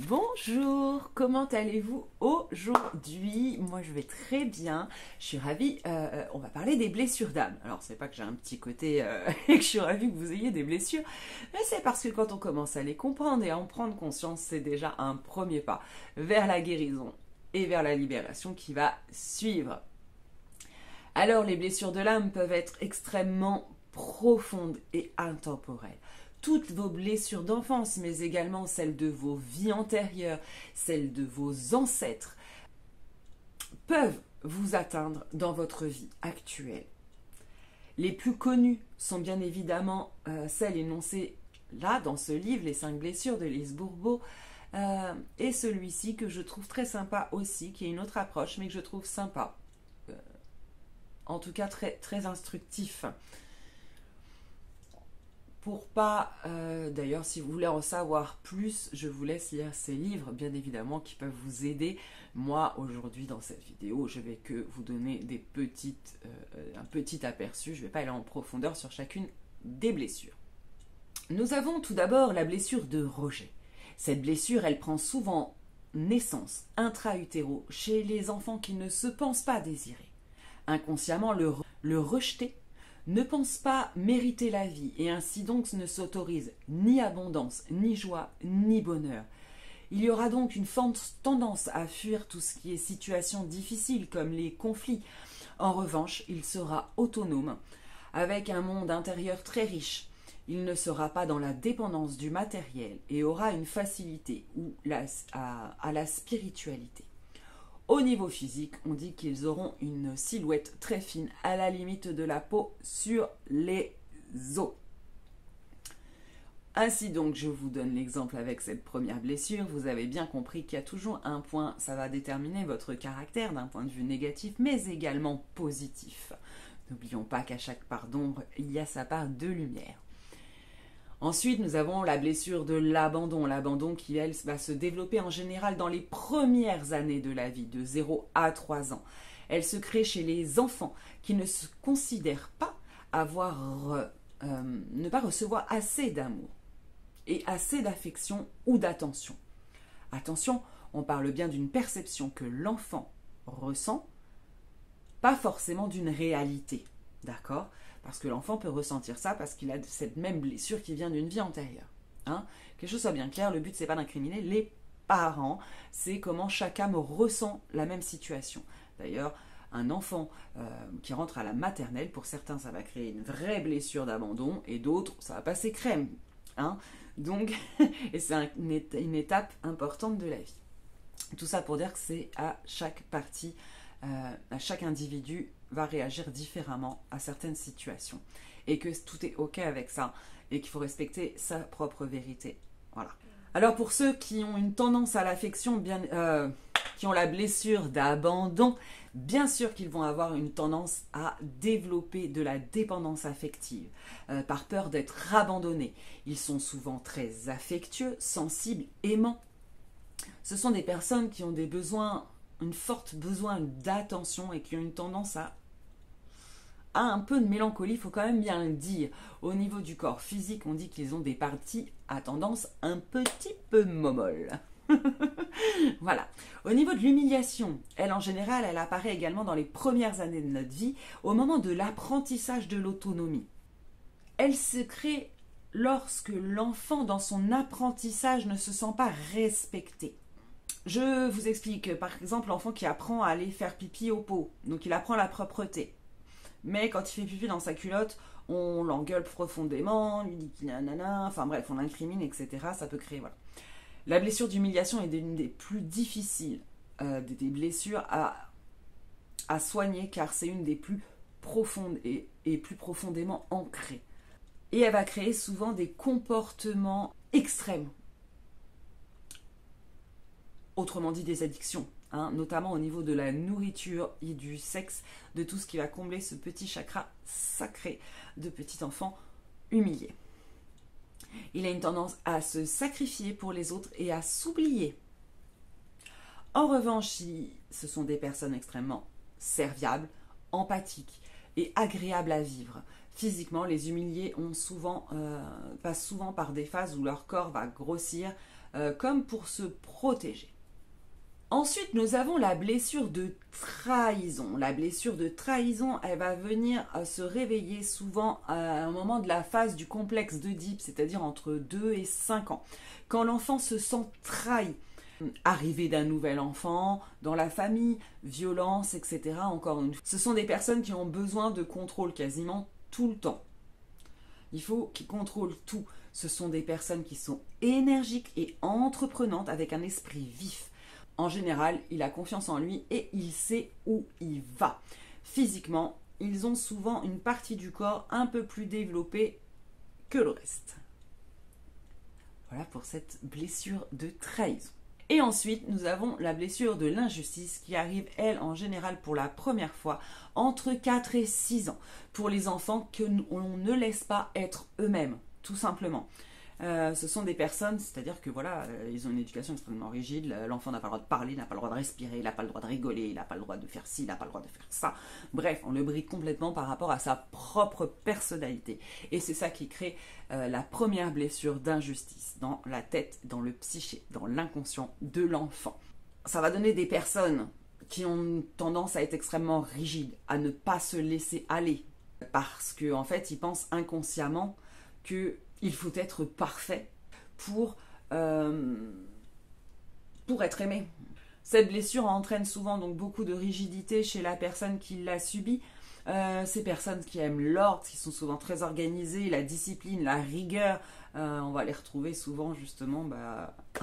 Bonjour, comment allez-vous aujourd'hui? Moi je vais très bien, je suis ravie, on va parler des blessures d'âme. Alors c'est pas que j'ai un petit côté et que je suis ravie que vous ayez des blessures, mais c'est parce que quand on commence à les comprendre et à en prendre conscience, c'est déjà un premier pas vers la guérison et vers la libération qui va suivre. Alors les blessures de l'âme peuvent être extrêmement profondes et intemporelles. Toutes vos blessures d'enfance, mais également celles de vos vies antérieures, celles de vos ancêtres, peuvent vous atteindre dans votre vie actuelle. Les plus connues sont bien évidemment celles énoncées là dans ce livre, Les 5 blessures de Lise Bourbeau, et celui-ci que je trouve très sympa aussi, qui est une autre approche, mais que je trouve sympa. En tout cas très, très instructif. Pour pas, d'ailleurs, si vous voulez en savoir plus, je vous laisse lire ces livres, bien évidemment, qui peuvent vous aider. Moi, aujourd'hui, dans cette vidéo, je vais que vous donner un petit aperçu. Je ne vais pas aller en profondeur sur chacune des blessures. Nous avons tout d'abord la blessure de rejet. Cette blessure, elle prend souvent naissance intra-utéro chez les enfants qui ne se pensent pas désirés. Inconsciemment, le rejeter ne pense pas mériter la vie et ainsi donc ne s'autorise ni abondance, ni joie, ni bonheur. Il y aura donc une forte tendance à fuir tout ce qui est situation difficile comme les conflits. En revanche, il sera autonome, avec un monde intérieur très riche. Il ne sera pas dans la dépendance du matériel et aura une facilité à la spiritualité. Au niveau physique, on dit qu'ils auront une silhouette très fine à la limite de la peau sur les os. Ainsi donc, je vous donne l'exemple avec cette première blessure. Vous avez bien compris qu'il y a toujours un point, ça va déterminer votre caractère d'un point de vue négatif, mais également positif. N'oublions pas qu'à chaque part d'ombre, il y a sa part de lumière. Ensuite, nous avons la blessure de l'abandon. L'abandon qui, elle, va se développer en général dans les premières années de la vie, de 0 à 3 ans. Elle se crée chez les enfants qui ne se considèrent pas ne pas recevoir assez d'amour et assez d'affection ou d'attention. Attention, on parle bien d'une perception que l'enfant ressent, pas forcément d'une réalité. D'accord ? Parce que l'enfant peut ressentir ça parce qu'il a cette même blessure qui vient d'une vie antérieure. Hein ? Que les choses soient bien claires, le but c'est pas d'incriminer les parents, c'est comment chaque âme ressent la même situation. D'ailleurs, un enfant qui rentre à la maternelle, pour certains ça va créer une vraie blessure d'abandon et d'autres ça va passer crème. Hein ? Donc, et c'est une étape importante de la vie. Tout ça pour dire que c'est à chaque partie, à chaque individu va réagir différemment à certaines situations et que tout est ok avec ça et qu'il faut respecter sa propre vérité. Voilà. Alors pour ceux qui ont une tendance à l'affection, qui ont la blessure d'abandon, bien sûr qu'ils vont avoir une tendance à développer de la dépendance affective par peur d'être abandonnés. Ils sont souvent très affectueux, sensibles, aimants. Ce sont des personnes qui ont des besoins, une forte besoin d'attention et qui ont une tendance à un peu de mélancolie, il faut quand même bien le dire. Au niveau du corps physique, on dit qu'ils ont des parties à tendance un petit peu momolles. Voilà. Au niveau de l'humiliation, elle en général, elle apparaît également dans les premières années de notre vie, au moment de l'apprentissage de l'autonomie. Elle se crée lorsque l'enfant, dans son apprentissage, ne se sent pas respecté. Je vous explique, par exemple, l'enfant qui apprend à aller faire pipi au pot, donc il apprend la propreté. Mais quand il fait pipi dans sa culotte, on l'engueule profondément, lui dit qu'il nanana, enfin bref, on l'incrimine, etc. Ça peut créer, voilà. La blessure d'humiliation est une des plus difficiles des blessures à soigner, car c'est une des plus profondes et plus profondément ancrées. Et elle va créer souvent des comportements extrêmes. Autrement dit, des addictions. Hein, notamment au niveau de la nourriture et du sexe, de tout ce qui va combler ce petit chakra sacré de petit enfant humilié. Il a une tendance à se sacrifier pour les autres et à s'oublier. En revanche, ce sont des personnes extrêmement serviables, empathiques et agréables à vivre. Physiquement, les humiliés passent souvent par des phases où leur corps va grossir, comme pour se protéger. Ensuite, nous avons la blessure de trahison. La blessure de trahison, elle va venir se réveiller souvent à un moment de la phase du complexe d'Oedipe, c'est-à-dire entre 2 et 5 ans. Quand l'enfant se sent trahi, arrivée d'un nouvel enfant, dans la famille, violence, etc. Encore une fois, ce sont des personnes qui ont besoin de contrôle quasiment tout le temps. Il faut qu'ils contrôlent tout. Ce sont des personnes qui sont énergiques et entreprenantes avec un esprit vif. En général, il a confiance en lui et il sait où il va. Physiquement, ils ont souvent une partie du corps un peu plus développée que le reste. Voilà pour cette blessure de trahison. Et ensuite, nous avons la blessure de l'injustice qui arrive, elle, en général pour la première fois, entre 4 et 6 ans, pour les enfants que l'on ne laisse pas être eux-mêmes, tout simplement. Ce sont des personnes, c'est-à-dire que voilà, ils ont une éducation extrêmement rigide, l'enfant n'a pas le droit de parler, n'a pas le droit de respirer, il n'a pas le droit de rigoler, il n'a pas le droit de faire ci, il n'a pas le droit de faire ça. Bref, on le bride complètement par rapport à sa propre personnalité. Et c'est ça qui crée la première blessure d'injustice dans la tête, dans le psyché, dans l'inconscient de l'enfant. Ça va donner des personnes qui ont tendance à être extrêmement rigides, à ne pas se laisser aller, parce qu'en fait, ils pensent inconsciemment qu'il faut être parfait pour être aimé. Cette blessure entraîne souvent donc beaucoup de rigidité chez la personne qui l'a subie. Ces personnes qui aiment l'ordre, qui sont souvent très organisées, la discipline, la rigueur, on va les retrouver souvent justement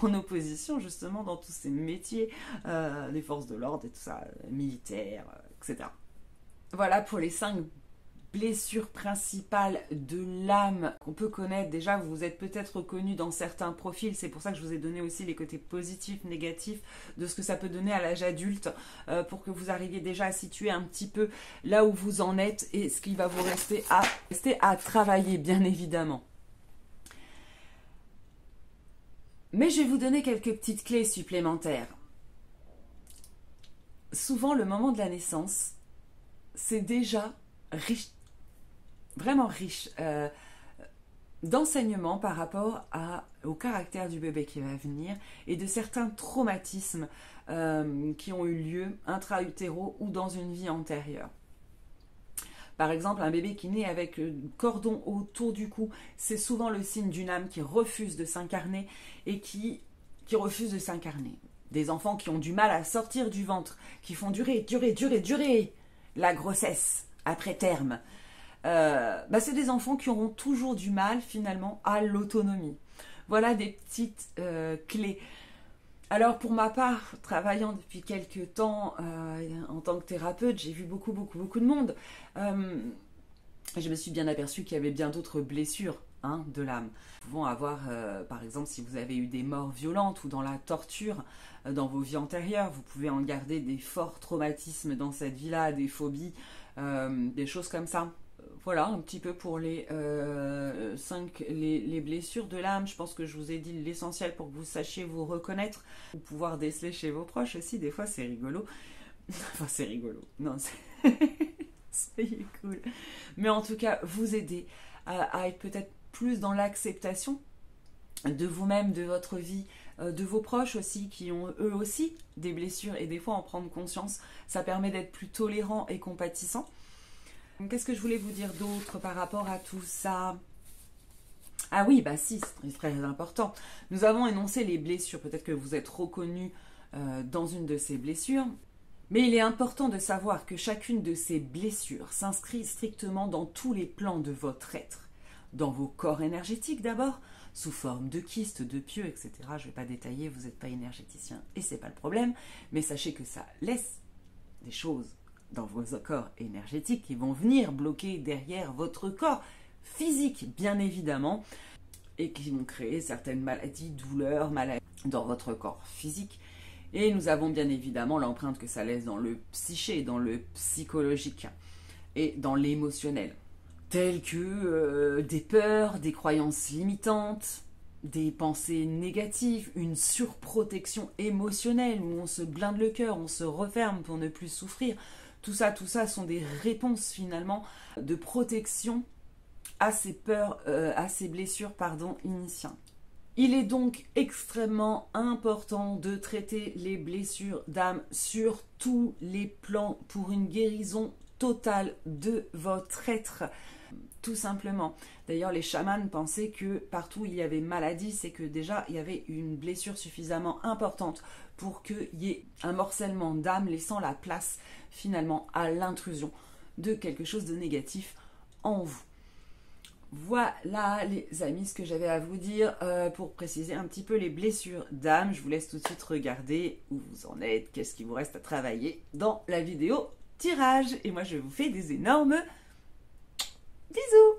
en opposition justement dans tous ces métiers des forces de l'ordre et tout ça, militaires, etc. Voilà pour les 5 blessure principale de l'âme qu'on peut connaître. Déjà, vous êtes peut-être reconnu dans certains profils, c'est pour ça que je vous ai donné aussi les côtés positifs, négatifs de ce que ça peut donner à l'âge adulte, pour que vous arriviez déjà à situer un petit peu là où vous en êtes et ce qu'il va vous rester à travailler, bien évidemment. Mais je vais vous donner quelques petites clés supplémentaires. Souvent, le moment de la naissance, c'est déjà riche, vraiment riche d'enseignements par rapport au caractère du bébé qui va venir et de certains traumatismes qui ont eu lieu intra-utéro ou dans une vie antérieure. Par exemple, un bébé qui naît avec le cordon autour du cou, c'est souvent le signe d'une âme qui refuse de s'incarner et qui refuse de s'incarner. Des enfants qui ont du mal à sortir du ventre, qui font durer la grossesse après terme. C'est des enfants qui auront toujours du mal finalement à l'autonomie. Voilà des petites clés. Alors pour ma part, travaillant depuis quelques temps en tant que thérapeute, j'ai vu beaucoup de monde. Je me suis bien aperçue qu'il y avait bien d'autres blessures de l'âme. Nous pouvons avoir, par exemple, si vous avez eu des morts violentes ou dans la torture dans vos vies antérieures, vous pouvez en garder des forts traumatismes dans cette vie-là, des phobies, des choses comme ça. Voilà, un petit peu pour les blessures de l'âme. Je pense que je vous ai dit l'essentiel pour que vous sachiez vous reconnaître, ou pouvoir déceler chez vos proches aussi. Des fois, c'est rigolo. Enfin, c'est rigolo. Non, c'est cool. Mais en tout cas, vous aider à être peut-être plus dans l'acceptation de vous-même, de votre vie, de vos proches aussi, qui ont eux aussi des blessures. Et des fois, en prendre conscience, ça permet d'être plus tolérant et compatissant. Qu'est-ce que je voulais vous dire d'autre par rapport à tout ça? Ah oui, si, c'est très important. Nous avons énoncé les blessures. Peut-être que vous êtes reconnu dans une de ces blessures. Mais il est important de savoir que chacune de ces blessures s'inscrit strictement dans tous les plans de votre être. Dans vos corps énergétiques d'abord, sous forme de kystes, de pieux, etc. Je ne vais pas détailler, vous n'êtes pas énergéticien et ce n'est pas le problème. Mais sachez que ça laisse des choses dans vos corps énergétiques qui vont venir bloquer derrière votre corps physique, bien évidemment, et qui vont créer certaines maladies, douleurs, maladies dans votre corps physique. Et nous avons bien évidemment l'empreinte que ça laisse dans le psyché, dans le psychologique et dans l'émotionnel, telles que des peurs, des croyances limitantes, des pensées négatives, une surprotection émotionnelle où on se blinde le cœur, on se referme pour ne plus souffrir. Tout ça sont des réponses finalement de protection à ces peurs, à ces blessures, initiales. Il est donc extrêmement important de traiter les blessures d'âme sur tous les plans pour une guérison totale de votre être. Tout simplement. D'ailleurs, les chamans pensaient que partout où il y avait maladie, c'est que déjà il y avait une blessure suffisamment importante pour qu'il y ait un morcellement d'âme laissant la place finalement à l'intrusion de quelque chose de négatif en vous. Voilà les amis ce que j'avais à vous dire pour préciser un petit peu les blessures d'âme. Je vous laisse tout de suite regarder où vous en êtes, qu'est-ce qui vous reste à travailler dans la vidéo tirage. Et moi je vous fais des énormes bisous.